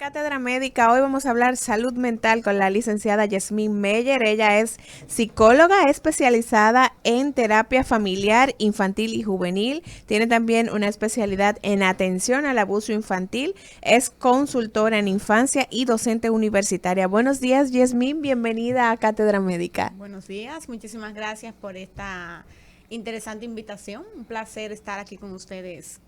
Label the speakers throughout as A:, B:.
A: Cátedra Médica. Hoy vamos a hablar salud mental con la licenciada Yasmín Meyer. Ella es psicóloga especializada en terapia familiar, infantil y juvenil. Tiene también una especialidad en atención al abuso infantil. Es consultora en infancia y docente universitaria. Buenos días, Yasmín. Bienvenida a Cátedra Médica.
B: Buenos días. Muchísimas gracias por esta interesante invitación. Un placer estar aquí con ustedes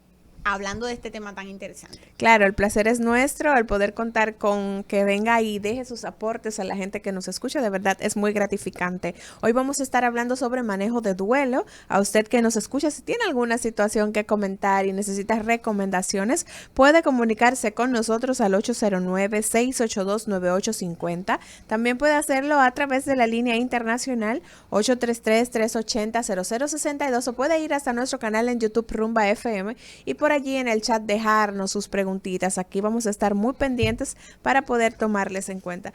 B: hablando de este tema tan interesante.
A: Claro, el placer es nuestro, el poder contar con que venga y deje sus aportes a la gente que nos escucha, de verdad es muy gratificante. Hoy vamos a estar hablando sobre manejo de duelo. A usted que nos escucha, si tiene alguna situación que comentar y necesita recomendaciones, puede comunicarse con nosotros al 809-682-9850. También puede hacerlo a través de la línea internacional 833-380-0062 o puede ir hasta nuestro canal en YouTube Rumba FM y por allí en el chat dejarnos sus preguntitas. Aquí vamos a estar muy pendientes para poder tomarles en cuenta.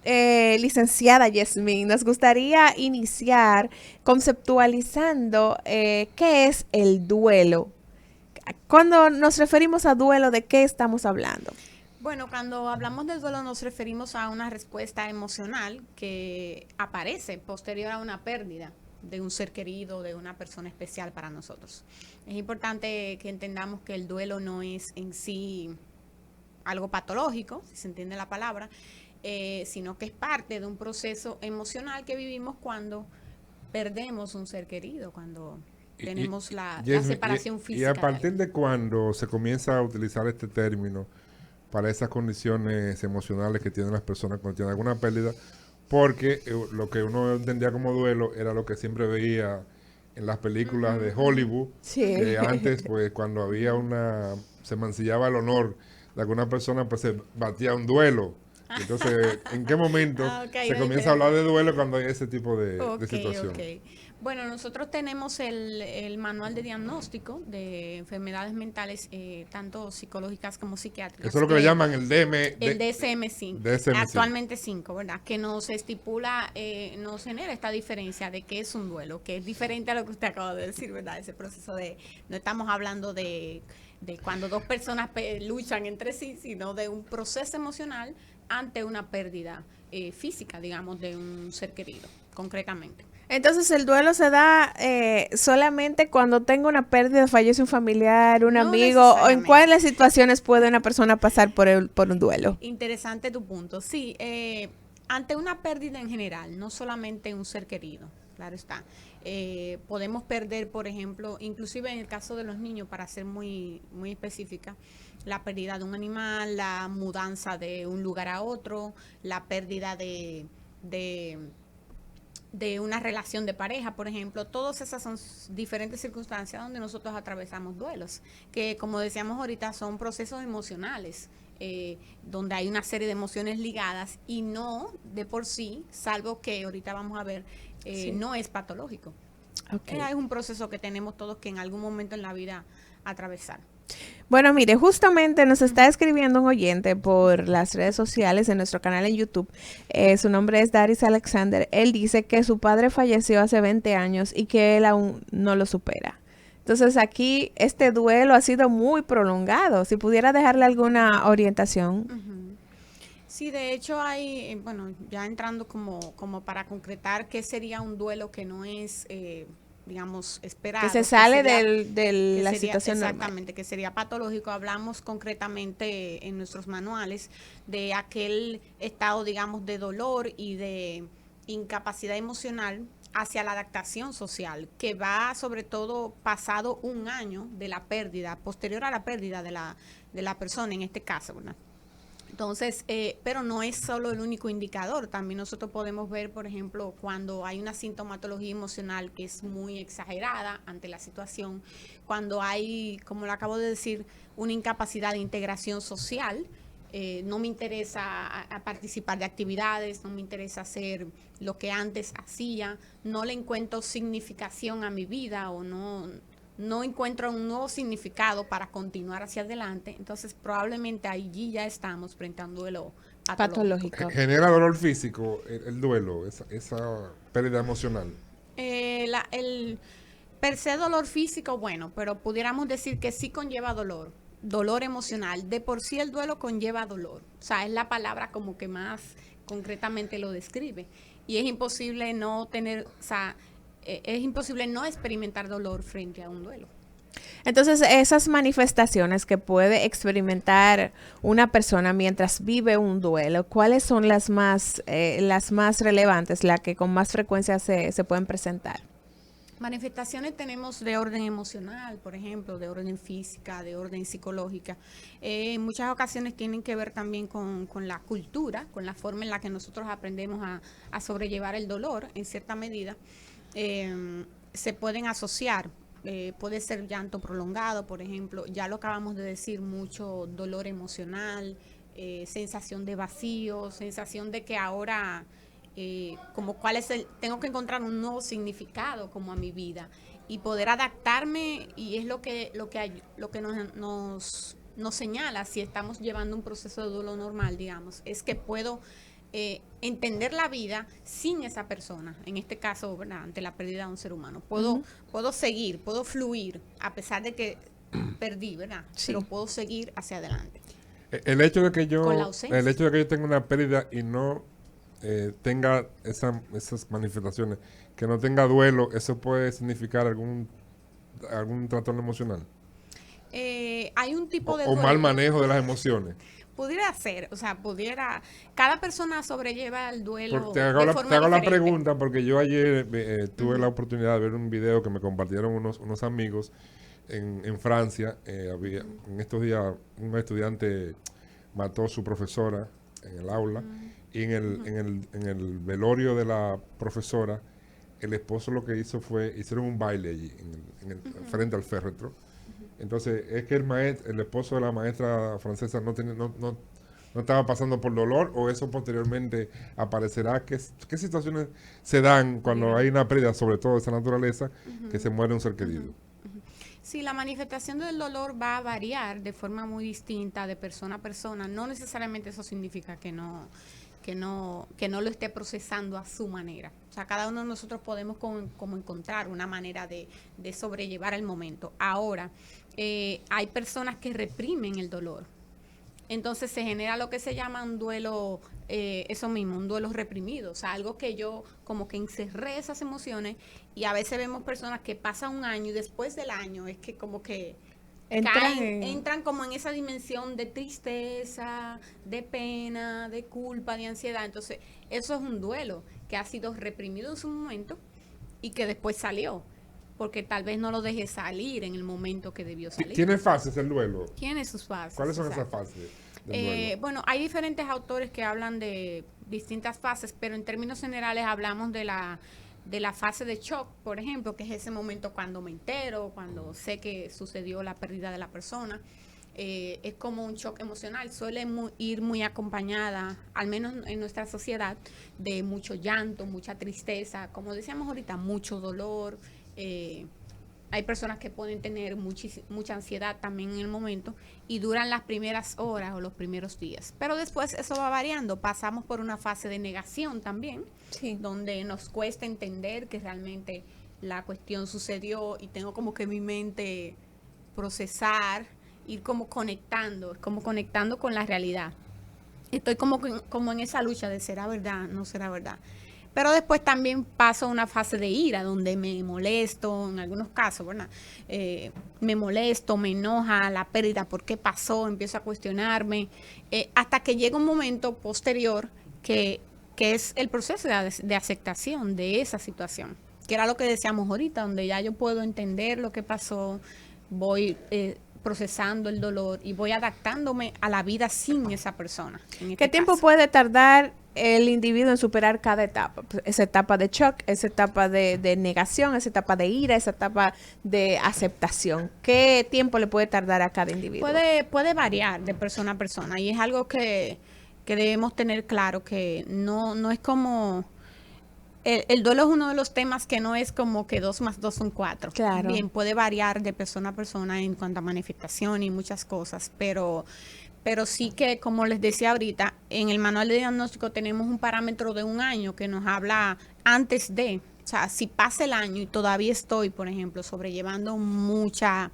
A: Licenciada Yasmín, nos gustaría iniciar conceptualizando qué es el duelo. Cuando nos referimos a duelo, ¿de qué estamos hablando?
B: Bueno, cuando hablamos del duelo nos referimos a una respuesta emocional que aparece posterior a una pérdida de un ser querido, de una persona especial para nosotros. Es importante que entendamos que el duelo no es en sí algo patológico, si se entiende la palabra, sino que es parte de un proceso emocional que vivimos cuando perdemos un ser querido, cuando tenemos la separación física.
C: ¿Y a partir de cuándo se comienza a utilizar este término para esas condiciones emocionales que tienen las personas cuando tienen alguna pérdida? Porque lo que uno entendía como duelo era lo que siempre veía en las películas de Hollywood.
A: Sí.
C: Antes, pues, cuando había se mancillaba el honor de alguna persona, pues se batía un duelo. Entonces, ¿en qué momento se comienza a hablar de duelo cuando hay ese tipo de situación?
B: Bueno, nosotros tenemos el manual de diagnóstico de enfermedades mentales, tanto psicológicas como psiquiátricas.
C: Eso es lo que le llaman el
B: DSM-5. Actualmente 5, ¿verdad? Que nos estipula, nos genera esta diferencia de qué es un duelo, que es diferente a lo que usted acaba de decir, ¿verdad? Ese proceso no estamos hablando de cuando dos personas luchan entre sí, sino de un proceso emocional ante una pérdida física, digamos, de un ser querido, concretamente.
A: Entonces el duelo se da solamente cuando tengo una pérdida, fallece un familiar, un amigo, o en cuáles situaciones puede una persona pasar por un duelo.
B: Interesante tu punto. Sí, ante una pérdida en general, no solamente un ser querido, claro está. Podemos perder, por ejemplo, inclusive en el caso de los niños, para ser muy, muy específica, la pérdida de un animal, la mudanza de un lugar a otro, la pérdida de una relación de pareja, por ejemplo. Todas esas son diferentes circunstancias donde nosotros atravesamos duelos, que como decíamos ahorita son procesos emocionales, donde hay una serie de emociones ligadas y no de por sí, salvo que ahorita vamos a ver, no es patológico. Okay. Es un proceso que tenemos todos que en algún momento en la vida atravesar.
A: Bueno, mire, justamente nos está escribiendo un oyente por las redes sociales en nuestro canal en YouTube. Su nombre es Daris Alexander. Él dice que su padre falleció hace 20 años y que él aún no lo supera. Entonces aquí este duelo ha sido muy prolongado. Si pudiera dejarle alguna orientación.
B: Sí, de hecho hay, bueno, ya entrando como para concretar qué sería un duelo que no es... digamos, esperado.
A: Que se sale de la situación normal.
B: Exactamente, que sería patológico. Hablamos concretamente en nuestros manuales de aquel estado, digamos, de dolor y de incapacidad emocional hacia la adaptación social, que va sobre todo pasado un año de la pérdida, posterior a la pérdida de la persona, en este caso, ¿verdad? Entonces, pero no es solo el único indicador. También nosotros podemos ver, por ejemplo, cuando hay una sintomatología emocional que es muy exagerada ante la situación, cuando hay, como lo acabo de decir, una incapacidad de integración social. No me interesa a participar de actividades, no me interesa hacer lo que antes hacía, no le encuentro significación a mi vida o no encuentro un nuevo significado para continuar hacia adelante. Entonces probablemente allí ya estamos frente a un duelo patológico.
C: ¿Genera dolor físico el duelo, esa pérdida emocional?
B: El per se dolor físico, bueno, pero pudiéramos decir que sí conlleva dolor. dolor emocional. De por sí el duelo conlleva dolor. O sea, es la palabra como que más concretamente lo describe. Y es imposible no tener, o sea, es imposible no experimentar dolor frente a un duelo.
A: Entonces, esas manifestaciones que puede experimentar una persona mientras vive un duelo, ¿cuáles son las más relevantes, las que con más frecuencia se pueden presentar?
B: Manifestaciones tenemos de orden emocional, por ejemplo, de orden física, de orden psicológica. En muchas ocasiones tienen que ver también con la cultura, con la forma en la que nosotros aprendemos a sobrellevar el dolor, en cierta medida. Se pueden asociar. Puede ser llanto prolongado, por ejemplo, ya lo acabamos de decir, mucho dolor emocional, sensación de vacío, sensación de que ahora, como cuál es tengo que encontrar un nuevo significado como a mi vida y poder adaptarme, y es lo que nos señala si estamos llevando un proceso de duelo normal, digamos, es que puedo entender la vida sin esa persona, en este caso, ¿verdad?, ante la pérdida de un ser humano. Puedo seguir, puedo fluir, a pesar de que perdí, ¿verdad?
A: Sí.
B: Pero puedo seguir hacia adelante.
C: El hecho de que
B: Con la ausencia.
C: el hecho de que yo tenga una pérdida y no tenga esas manifestaciones, que no tenga duelo, ¿eso puede significar algún trastorno emocional?
B: Hay un tipo de
C: O
B: duelo.
C: mal manejo de las emociones.
B: Pudiera ser, o sea, cada persona sobrelleva el duelo
C: Te
B: de
C: hago
B: forma
C: la
B: diferente.
C: pregunta porque yo ayer tuve la oportunidad de ver un video que me compartieron unos amigos en Francia. En estos días un estudiante mató a su profesora en el aula y en el velorio de la profesora, el esposo lo que hizo fue, hicieron un baile allí, frente al féretro. Entonces, es que el esposo de la maestra francesa no estaba pasando por dolor, o eso posteriormente aparecerá. ¿Qué situaciones se dan cuando hay una pérdida, sobre todo de esa naturaleza, que se muere un ser querido?
B: Sí, la manifestación del dolor va a variar de forma muy distinta de persona a persona. No necesariamente eso significa que no lo esté procesando a su manera. O sea, cada uno de nosotros podemos como encontrar una manera de sobrellevar el momento. Ahora, hay personas que reprimen el dolor. Entonces se genera lo que se llama un duelo, eso mismo, un duelo reprimido. O sea, algo que yo como que encerré esas emociones, y a veces vemos personas que pasan un año y después del año es que como que entran como en esa dimensión de tristeza, de pena, de culpa, de ansiedad. Entonces, eso es un duelo que ha sido reprimido en su momento y que después salió, porque tal vez no lo dejé salir en el momento que debió salir.
C: ¿Tiene fases el duelo?
B: Tiene sus fases.
C: ¿Cuáles son
B: exacto.
C: esas fases del duelo?
B: Bueno, hay diferentes autores que hablan de distintas fases, pero en términos generales hablamos de la fase de shock, por ejemplo, que es ese momento cuando me entero, cuando sé que sucedió la pérdida de la persona. Es como un shock emocional, suele ir muy acompañada, al menos en nuestra sociedad, de mucho llanto, mucha tristeza, como decíamos ahorita, mucho dolor. Hay personas que pueden tener mucha ansiedad también en el momento, y duran las primeras horas o los primeros días. Pero después eso va variando. Pasamos por una fase de negación también,
A: Sí.
B: donde nos cuesta entender que realmente la cuestión sucedió, y tengo como que mi mente procesar, ir como conectando con la realidad. Estoy como en esa lucha de será verdad, no será verdad. Pero después también paso a una fase de ira, donde me molesto, en algunos casos, ¿verdad? Me molesto, me enoja la pérdida, ¿por qué pasó? Empiezo a cuestionarme, hasta que llega un momento posterior que es el proceso de aceptación de esa situación, que era lo que decíamos ahorita, donde ya yo puedo entender lo que pasó, voy procesando el dolor y voy adaptándome a la vida sin esa persona.
A: ¿Qué tiempo puede tardar el individuo en superar cada etapa? Esa etapa de shock, esa etapa de negación, esa etapa de ira, esa etapa de aceptación. ¿Qué tiempo le puede tardar a cada individuo?
B: Puede variar de persona a persona, y es algo que debemos tener claro, que no es como... El duelo es uno de los temas que no es como que 2 más 2 son 4.
A: Claro.
B: Bien, puede variar de persona a persona en cuanto a manifestación y muchas cosas, pero sí que, como les decía ahorita, en el manual de diagnóstico tenemos un parámetro de 1 año que nos habla antes de, o sea, si pasa el año y todavía estoy, por ejemplo, sobrellevando mucha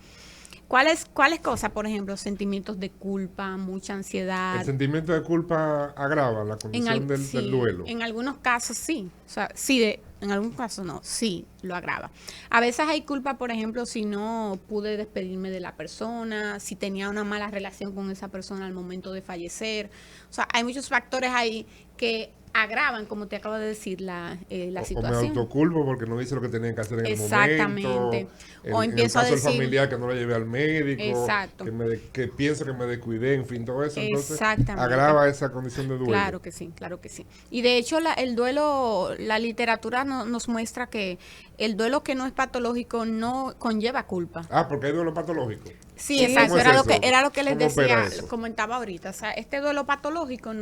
B: ¿Cuáles cosas? Por ejemplo, sentimientos de culpa, mucha ansiedad.
C: El sentimiento de culpa agrava la condición del
B: Sí,
C: duelo.
B: en algunos casos sí, o sea, sí, en algunos casos no, sí, lo agrava. A veces hay culpa, por ejemplo, si no pude despedirme de la persona, si tenía una mala relación con esa persona al momento de fallecer. O sea, hay muchos factores ahí que agravan, como te acabo de decir, la
C: O me
B: situación.
C: autoculpo porque no hice lo que tenía que hacer en el
B: Exactamente.
C: momento.
B: O
C: En el
B: empiezo a
C: caso del
B: decir,
C: familiar que no lo llevé al médico,
B: exacto.
C: que pienso que me descuidé, en fin, todo eso. Entonces,
B: Exactamente.
C: agrava esa condición de duelo.
B: Claro que sí, claro que sí. Y de hecho el duelo, la literatura nos muestra que el duelo que no es patológico no conlleva culpa.
C: Ah, porque hay duelo patológico.
B: Sí,
A: Sí,
B: exacto,
C: ¿cómo es eso?
B: era lo que les
C: ¿Cómo opera
B: decía,
C: eso?
B: comentaba ahorita. O sea, este duelo patológico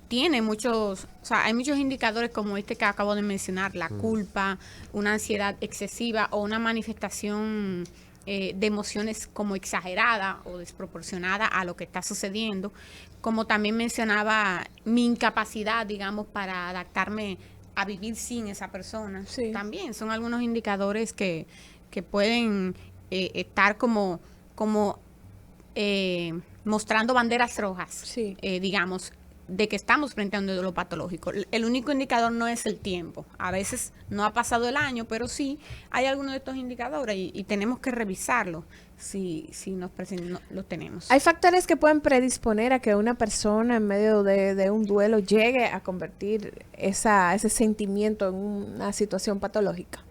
B: tiene muchos, o sea, hay muchos indicadores como este que acabo de mencionar, la culpa, una ansiedad excesiva o una manifestación de emociones como exagerada o desproporcionada a lo que está sucediendo. Como también mencionaba, mi incapacidad, digamos, para adaptarme a vivir sin esa persona.
A: Sí.
B: También son algunos indicadores que pueden estar como mostrando banderas rojas,
A: Sí.
B: digamos, de que estamos frente a un duelo patológico. El único indicador no es el tiempo. A veces no ha pasado el año, pero sí hay algunos de estos indicadores y tenemos que revisarlo si lo tenemos.
A: Hay factores que pueden predisponer a que una persona en medio de un duelo llegue a convertir ese sentimiento en una situación patológica.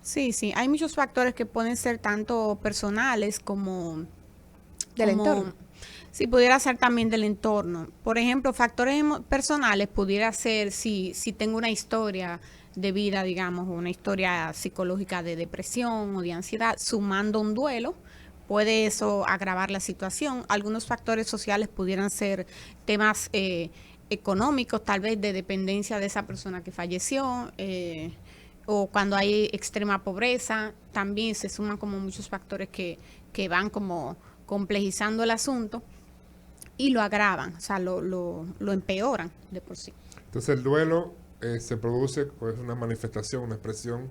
B: Sí, sí, hay muchos factores que pueden ser tanto personales como
A: Del entorno.
B: Sí, pudiera ser también del entorno. Por ejemplo, factores personales pudiera ser si tengo una historia de vida, digamos, o una historia psicológica de depresión o de ansiedad, sumando un duelo, puede eso agravar la situación. Algunos factores sociales pudieran ser temas económicos, tal vez de dependencia de esa persona que falleció, o cuando hay extrema pobreza, también se suman como muchos factores que van como complejizando el asunto y lo agravan, o sea, lo empeoran de por sí.
C: Entonces el duelo se produce, pues, una manifestación, una expresión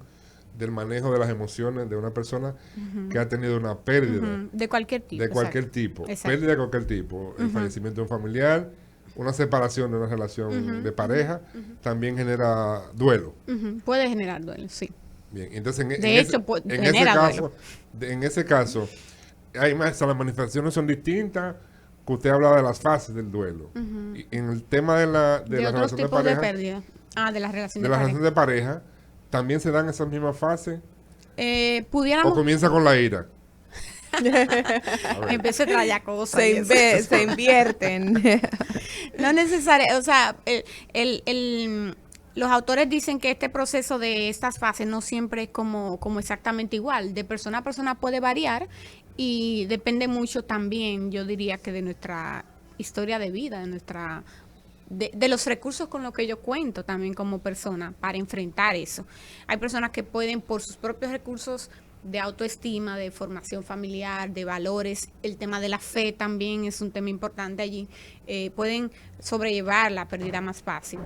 C: del manejo de las emociones de una persona que ha tenido una pérdida.
B: De cualquier tipo.
C: De cualquier
B: exacto.
C: tipo.
B: Exacto.
C: Pérdida de cualquier tipo. El fallecimiento de un familiar, una separación de una relación de pareja, también genera duelo.
B: Puede generar duelo, sí.
C: Bien, entonces en ese caso, hay más, o sea, las manifestaciones son distintas, que usted habla de las fases del duelo. Y en el tema de la
B: De otros
C: relación de
B: tipos
C: pareja,
B: de pérdida. De la relación
C: de
B: de
C: la
B: pareja.
C: relación de pareja, también se dan esas mismas fases, o
B: Pudiéramos
C: comienza con la ira.
B: empezar a traer cosas.
A: Se invierten.
B: No necesario, o sea, los autores dicen que este proceso de estas fases no siempre es como exactamente igual. De persona a persona puede variar y depende mucho también, yo diría que de nuestra historia de vida, de los recursos con los que yo cuento también como persona para enfrentar eso. Hay personas que pueden por sus propios recursos de autoestima, de formación familiar, de valores, el tema de la fe también es un tema importante allí, pueden sobrellevar la pérdida más fácil,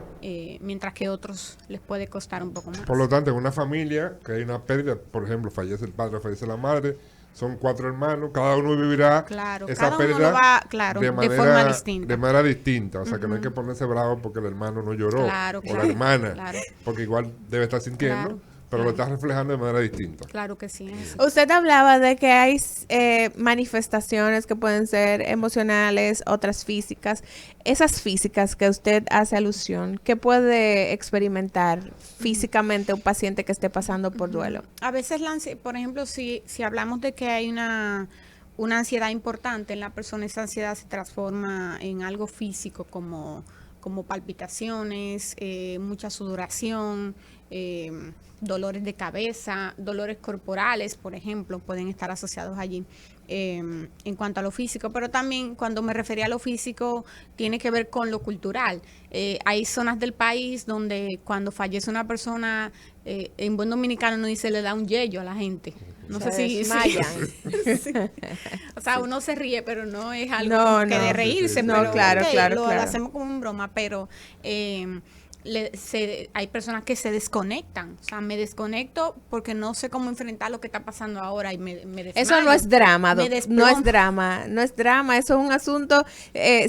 B: mientras que otros les puede costar un poco más.
C: Por lo tanto, en una familia que hay una pérdida, por ejemplo, fallece el padre, fallece la madre, son 4 hermanos, cada uno vivirá esa
B: cada uno
C: pérdida
B: lo va, de forma distinta.
C: De manera distinta. O sea, que no hay que ponerse bravo porque el hermano no lloró, o la hermana, porque igual debe estar sintiendo, pero lo está reflejando de manera distinta.
B: Claro que sí.
A: Usted hablaba de que hay manifestaciones que pueden ser emocionales, otras físicas. Esas físicas que usted hace alusión, ¿qué puede experimentar físicamente un paciente que esté pasando por duelo?
B: A veces, por ejemplo, si hablamos de que hay una ansiedad importante en la persona, esa ansiedad se transforma en algo físico como palpitaciones, mucha sudoración, dolores de cabeza, dolores corporales, por ejemplo, pueden estar asociados allí en cuanto a lo físico, pero también cuando me refería a lo físico tiene que ver con lo cultural. Hay zonas del país donde cuando fallece una persona, en buen dominicano uno dice le da un yello a la gente. No sé si sí. O sea, uno se ríe, pero no es algo de reírse.
A: No,
B: pero
A: claro.
B: lo hacemos como en broma, pero hay personas que se desconectan. O sea, me desconecto porque no sé cómo enfrentar lo que está pasando ahora y me desmayo.
A: Eso no es drama,
B: Me
A: no
B: desplomo.
A: es drama, no es drama, eso es un asunto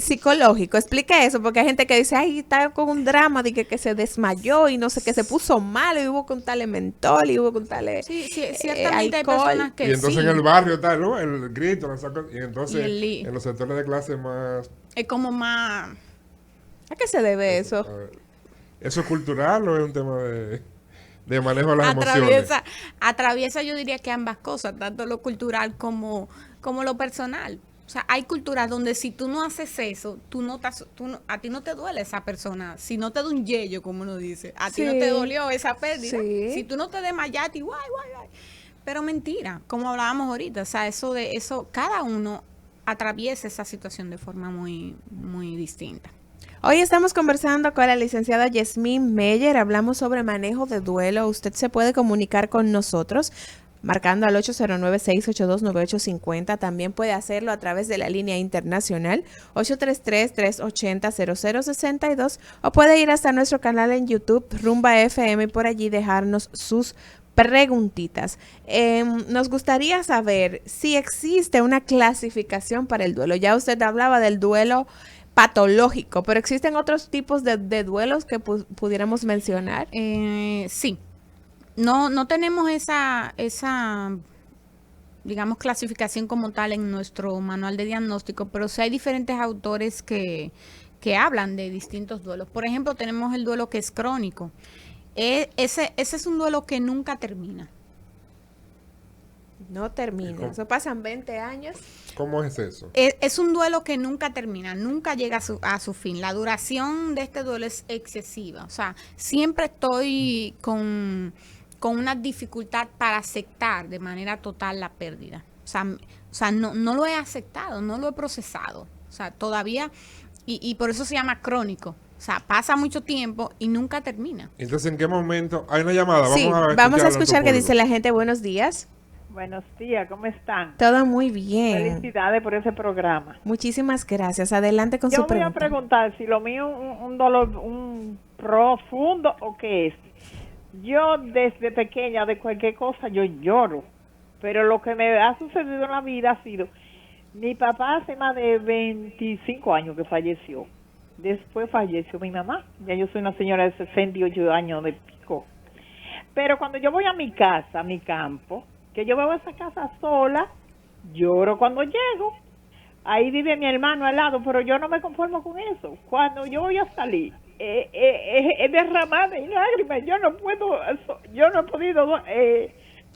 A: psicológico. Explique eso, porque hay gente que dice, ay, está con un drama de que se desmayó y no sé, que se puso malo y hubo con tal mentol y hubo con tal
B: Sí, ciertamente hay
A: alcohol.
B: personas que
C: Y entonces
B: sí.
C: en el barrio está, ¿no? El grito, y entonces
B: Y
C: en los sectores de clase más...
B: Es como más...
A: ¿A qué se debe eso?
C: a ver, ¿eso es cultural o es un tema de manejo de las emociones?
B: Atraviesa, yo diría que ambas cosas, tanto lo cultural como lo personal. O sea, hay culturas donde si tú no haces eso, a ti no te duele esa persona. Si no te da un yello, como uno dice, a ti no
A: Sí.
B: te dolió esa pérdida.
A: Sí.
B: Si tú no te desmayaste, guay. Pero mentira, como hablábamos ahorita, o sea, eso, cada uno atraviesa esa situación de forma muy, muy distinta.
A: Hoy estamos conversando con la licenciada Yasmín Meyer, hablamos sobre manejo de duelo. Usted se puede comunicar con nosotros marcando al 809-682-9850. También puede hacerlo a través de la línea internacional 833-380-0062 o puede ir hasta nuestro canal en YouTube Rumba FM y por allí dejarnos sus preguntitas. Nos gustaría saber si existe una clasificación para el duelo. Ya usted hablaba del duelo patológico, pero ¿existen otros tipos de duelos que pudiéramos mencionar?
B: Sí. No tenemos esa, digamos, clasificación como tal en nuestro manual de diagnóstico, pero sí hay diferentes autores que hablan de distintos duelos. Por ejemplo, tenemos el duelo que es crónico. Ese es un duelo que nunca termina.
A: No termina. Eso pasan 20 años.
C: ¿Cómo es eso?
B: Es un duelo que nunca termina, nunca llega a su fin. La duración de este duelo es excesiva. O sea, siempre estoy con una dificultad para aceptar de manera total la pérdida. O sea no lo he aceptado, no lo he procesado. O sea, todavía, y por eso se llama crónico. O sea, pasa mucho tiempo y nunca termina.
C: Entonces, ¿en qué momento? Hay una llamada.
A: Sí, vamos a escuchar qué dice la gente. Buenos días.
D: Buenos días, ¿cómo están?
A: Todo muy bien.
D: Felicidades por ese programa.
A: Muchísimas gracias. Adelante con
D: Yo
A: su
D: voy
A: pregunta.
D: a preguntar si lo mío es un dolor un profundo o qué es. Yo desde pequeña de cualquier cosa yo lloro, pero lo que me ha sucedido en la vida ha sido, mi papá hace más de 25 años que falleció. Después falleció mi mamá. Ya yo soy una señora de 68 años de pico. Pero cuando yo voy a mi casa, a mi campo, que yo veo esa casa sola, lloro cuando llego. Ahí vive mi hermano al lado, pero yo no me conformo con eso. Cuando yo voy a salir, es derramada en lágrimas. Yo no he podido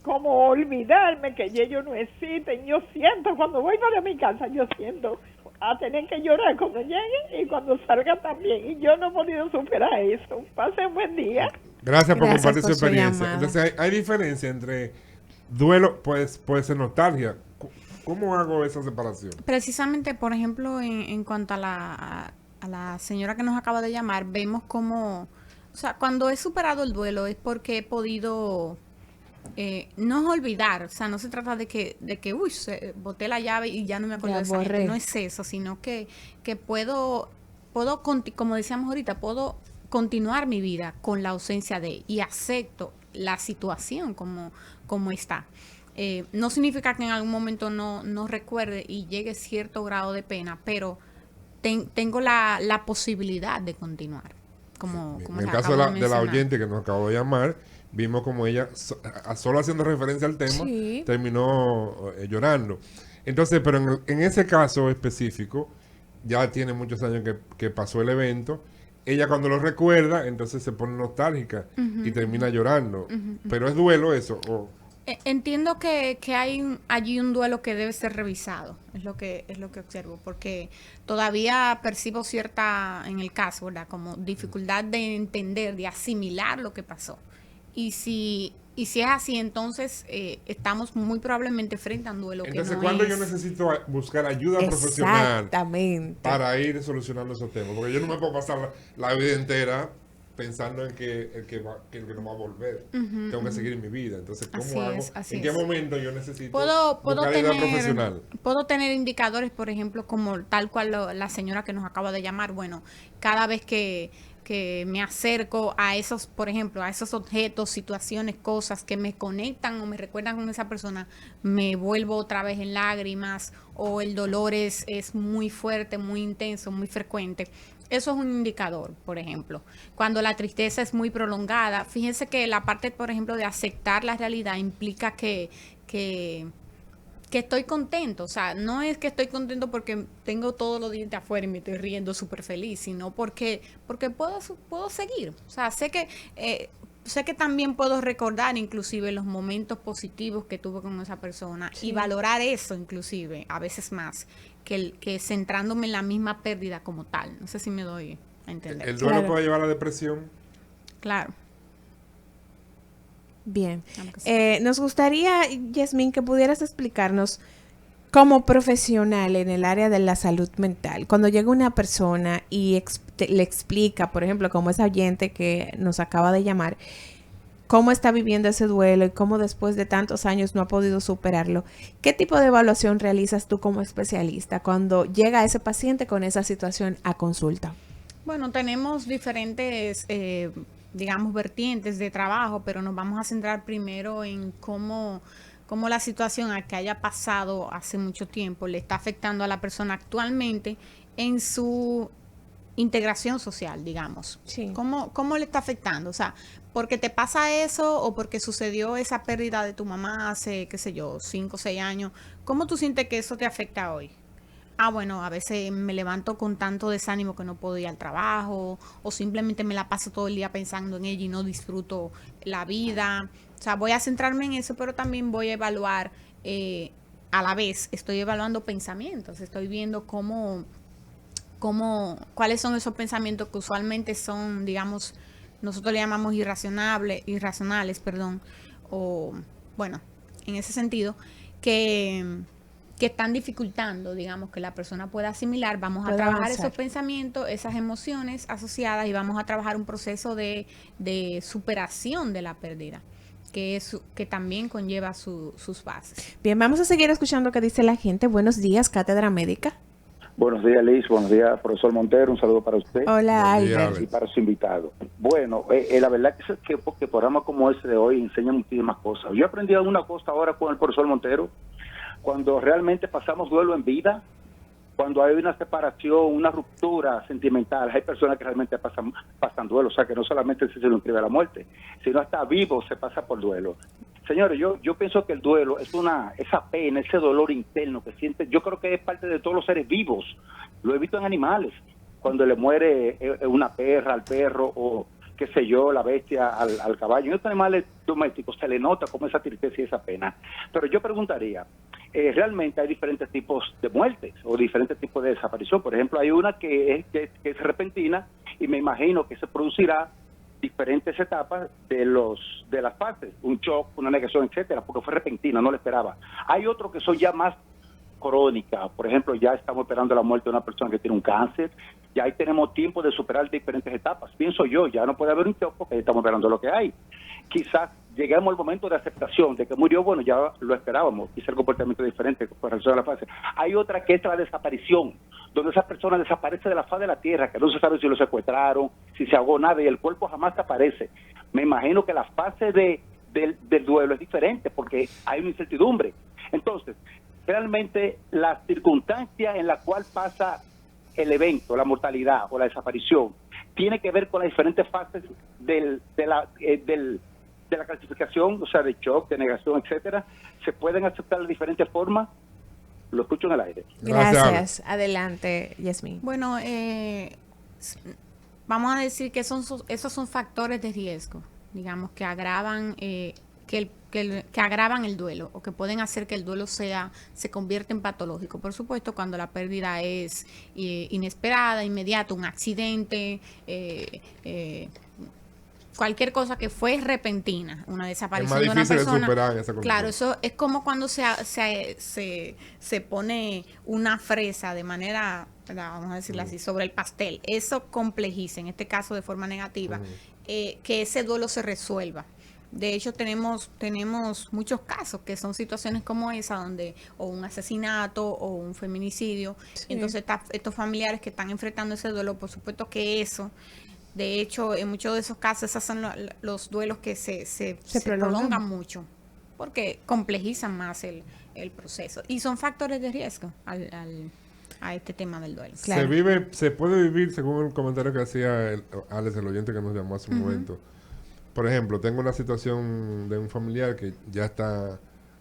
D: como olvidarme que ellos no existen. Yo siento, cuando voy para mi casa, yo siento a tener que llorar cuando llegue y cuando salga también. Y yo no he podido superar eso. Pase un buen día.
C: Gracias por
A: Gracias
C: compartir
A: por
C: su
A: su
C: experiencia.
A: llamada.
C: Entonces, hay diferencia entre duelo, pues puede ser nostalgia. ¿Cómo hago esa separación?
B: Precisamente, por ejemplo, en cuanto a la señora que nos acaba de llamar, vemos como, o sea, cuando he superado el duelo es porque he podido, no es olvidar, o sea, no se trata de que uy, boté la llave y ya no me acuerdo
A: Ya
B: de esa gente,
A: borré.
B: no es eso, sino que puedo, como decíamos ahorita, puedo continuar mi vida con la ausencia de, y acepto la situación como está. No significa que en algún momento no recuerde y llegue cierto grado de pena, pero tengo la posibilidad de continuar. Como
C: En el
B: les
C: caso
B: acabo
C: de la
B: mencionar.
C: oyente que nos acabó de llamar, vimos como ella, solo haciendo referencia al tema,
A: Sí.
C: terminó llorando. Entonces, pero en ese caso específico, ya tiene muchos años que pasó el evento. Ella cuando lo recuerda, entonces se pone nostálgica y termina llorando. Pero es duelo eso.
B: Entiendo que hay allí un duelo que debe ser revisado, es lo que observo, porque todavía percibo cierta, en el caso, ¿verdad?, como dificultad de entender, de asimilar lo que pasó. Y si es así, entonces estamos muy probablemente frente a un duelo
C: Entonces,
B: que no
C: ¿cuándo
B: es...
C: yo necesito buscar ayuda profesional
A: Exactamente.
C: para ir solucionando esos temas? Porque yo no me puedo pasar la vida entera pensando en que el que no va a volver. Tengo que seguir en mi vida. Entonces, ¿cómo
B: Así
C: hago?
B: es, así
C: ¿En qué
B: es.
C: momento yo necesito
B: Puedo
C: buscar ayuda profesional?
B: tener indicadores, por ejemplo, como tal cual la señora que nos acaba de llamar. Bueno, cada vez que que me acerco a esos, por ejemplo, a esos objetos, situaciones, cosas que me conectan o me recuerdan con esa persona, me vuelvo otra vez en lágrimas o el dolor es muy fuerte, muy intenso, muy frecuente. Eso es un indicador, por ejemplo. Cuando la tristeza es muy prolongada, fíjense que la parte, por ejemplo, de aceptar la realidad implica que estoy contento, o sea, no es que estoy contento porque tengo todos los dientes afuera y me estoy riendo súper feliz, sino porque puedo seguir, o sea, sé que también puedo recordar inclusive los momentos positivos que tuve con esa persona y valorar eso inclusive, a veces más, que centrándome en la misma pérdida como tal, no sé si me doy a entender.
C: El duelo
A: Claro.
C: puede llevar a la depresión.
B: Claro.
A: Bien.
B: Claro que sí.
A: Nos gustaría, Yasmín, que pudieras explicarnos como profesional en el área de la salud mental, cuando llega una persona y le explica, por ejemplo, como esa oyente que nos acaba de llamar, cómo está viviendo ese duelo y cómo después de tantos años no ha podido superarlo, ¿qué tipo de evaluación realizas tú como especialista cuando llega ese paciente con esa situación a consulta?
B: Bueno, tenemos diferentes, digamos, vertientes de trabajo, pero nos vamos a centrar primero en cómo la situación a que haya pasado hace mucho tiempo le está afectando a la persona actualmente en su integración social, digamos.
A: Sí.
B: ¿Cómo le está afectando? O sea, porque te pasa eso o porque sucedió esa pérdida de tu mamá hace, qué sé yo, 5 o 6 años, ¿cómo tú sientes que eso te afecta hoy? Ah, bueno, a veces me levanto con tanto desánimo que no puedo ir al trabajo o simplemente me la paso todo el día pensando en ella y no disfruto la vida. O sea, voy a centrarme en eso, pero también voy a evaluar, a la vez, estoy evaluando pensamientos, estoy viendo cuáles son esos pensamientos que usualmente son, digamos, nosotros le llamamos irracionales, perdón, o bueno, en ese sentido, que están dificultando, digamos, que la persona pueda asimilar. Vamos a
A: Pueda
B: trabajar
A: avanzar.
B: esos pensamientos, esas emociones asociadas y vamos a trabajar un proceso de superación de la pérdida, que también conlleva sus bases.
A: Bien, vamos a seguir escuchando qué dice la gente. Buenos días, Cátedra Médica.
E: Buenos días, Liz. Buenos días, profesor Montero. Un saludo para usted
A: Hola,
C: Buen día,
A: Albert.
E: y para su invitado. Bueno, la verdad que programas como ese de hoy enseñan muchísimas cosas. Yo aprendí una cosa ahora con el profesor Montero. Cuando realmente pasamos duelo en vida, cuando hay una separación, una ruptura sentimental, hay personas que realmente pasan duelo. O sea, que no solamente se lo inscribe a la muerte, sino hasta vivo se pasa por duelo. Señores, yo pienso que el duelo es esa pena, ese dolor interno que siente. Yo creo que es parte de todos los seres vivos. Lo he visto en animales. Cuando le muere una perra al perro o qué sé yo, la bestia al caballo. En estos animales domésticos se le nota como esa tristeza y esa pena. Pero yo preguntaría, realmente hay diferentes tipos de muertes o diferentes tipos de desaparición. Por ejemplo, hay una que es repentina y me imagino que se producirá diferentes etapas de las fases, un shock, una negación, etcétera, porque fue repentina, no lo esperaba. Hay otros que son ya más crónicas, por ejemplo, ya estamos esperando la muerte de una persona que tiene un cáncer, ya ahí tenemos tiempo de superar diferentes etapas. Pienso yo, ya no puede haber un shock porque estamos esperando lo que hay. Quizás lleguemos al momento de aceptación de que murió, bueno, ya lo esperábamos, quizás el comportamiento diferente con relación a la fase. Hay otra que es la desaparición, donde esa persona desaparece de la faz de la tierra, que no se sabe si lo secuestraron, si se ahogó, nada, y el cuerpo jamás aparece. Me imagino que la fase del duelo es diferente, porque hay una incertidumbre. Entonces, realmente la circunstancia en la cual pasa el evento, la mortalidad o la desaparición, tiene que ver con las diferentes fases de la clasificación, o sea, de shock, de negación, etcétera. Se pueden aceptar de diferentes formas. Lo escucho en el aire.
A: Gracias. Adelante, Yasmín.
B: Bueno, vamos a decir que esos son factores de riesgo, digamos, que agravan que agravan el duelo o que pueden hacer que el duelo se convierta en patológico. Por supuesto, cuando la pérdida es inesperada, inmediata, un accidente, cualquier cosa que fue repentina, una desaparición de una
C: difícil de
B: persona.
C: superar esa condición.
B: Claro, eso es como cuando se pone una fresa de manera, vamos a decirlo así, sobre el pastel. Eso complejiza, en este caso de forma negativa, que ese duelo se resuelva. De hecho, tenemos muchos casos que son situaciones como esa, donde o un asesinato o un feminicidio.
A: Sí.
B: Entonces, estos familiares que están enfrentando ese duelo, por supuesto que eso De hecho, en muchos de esos casos, esos son los duelos que se
A: prolongan.
B: prolongan mucho, porque complejizan más el proceso. Y son factores de riesgo a este tema del duelo.
A: Claro.
C: Se puede vivir, según el comentario que hacía Alex, el oyente que nos llamó hace un momento. Por ejemplo, tengo una situación de un familiar que ya está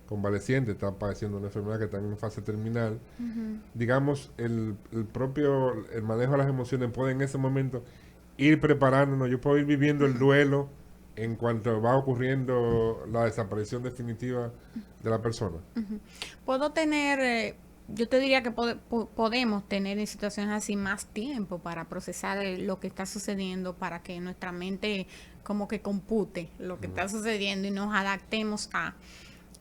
C: convaleciente, está padeciendo una enfermedad que está en fase terminal. Digamos, el manejo de las emociones puede en ese momento ir preparándonos. Yo puedo ir viviendo el duelo en cuanto va ocurriendo la desaparición definitiva de la persona.
B: Puedo tener, yo te diría que podemos tener en situaciones así más tiempo para procesar lo que está sucediendo, para que nuestra mente como que compute lo que está sucediendo y nos adaptemos a...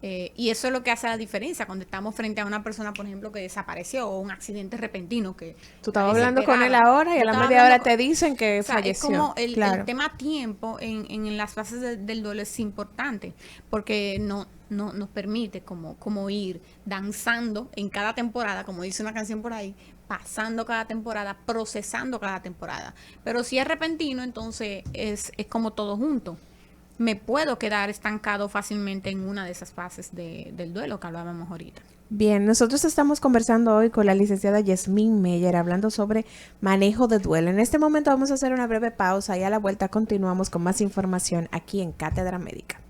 B: y eso es lo que hace la diferencia cuando estamos frente a una persona, por ejemplo, que desapareció o un accidente repentino que...
A: Tú estabas hablando con él ahora y a la media hora te dicen que
B: o sea,
A: falleció.
B: es como el
A: Claro.
B: tema tiempo en las fases del duelo es importante porque no nos permite como ir danzando en cada temporada, como dice una canción por ahí, pasando cada temporada, procesando cada temporada. Pero si es repentino, entonces es como todo junto. Me puedo quedar estancado fácilmente en una de esas fases del duelo que hablábamos ahorita.
A: Bien, nosotros estamos conversando hoy con la licenciada Yasmín Meyer hablando sobre manejo de duelo. En este momento vamos a hacer una breve pausa y a la vuelta continuamos con más información aquí en Cátedra Médica.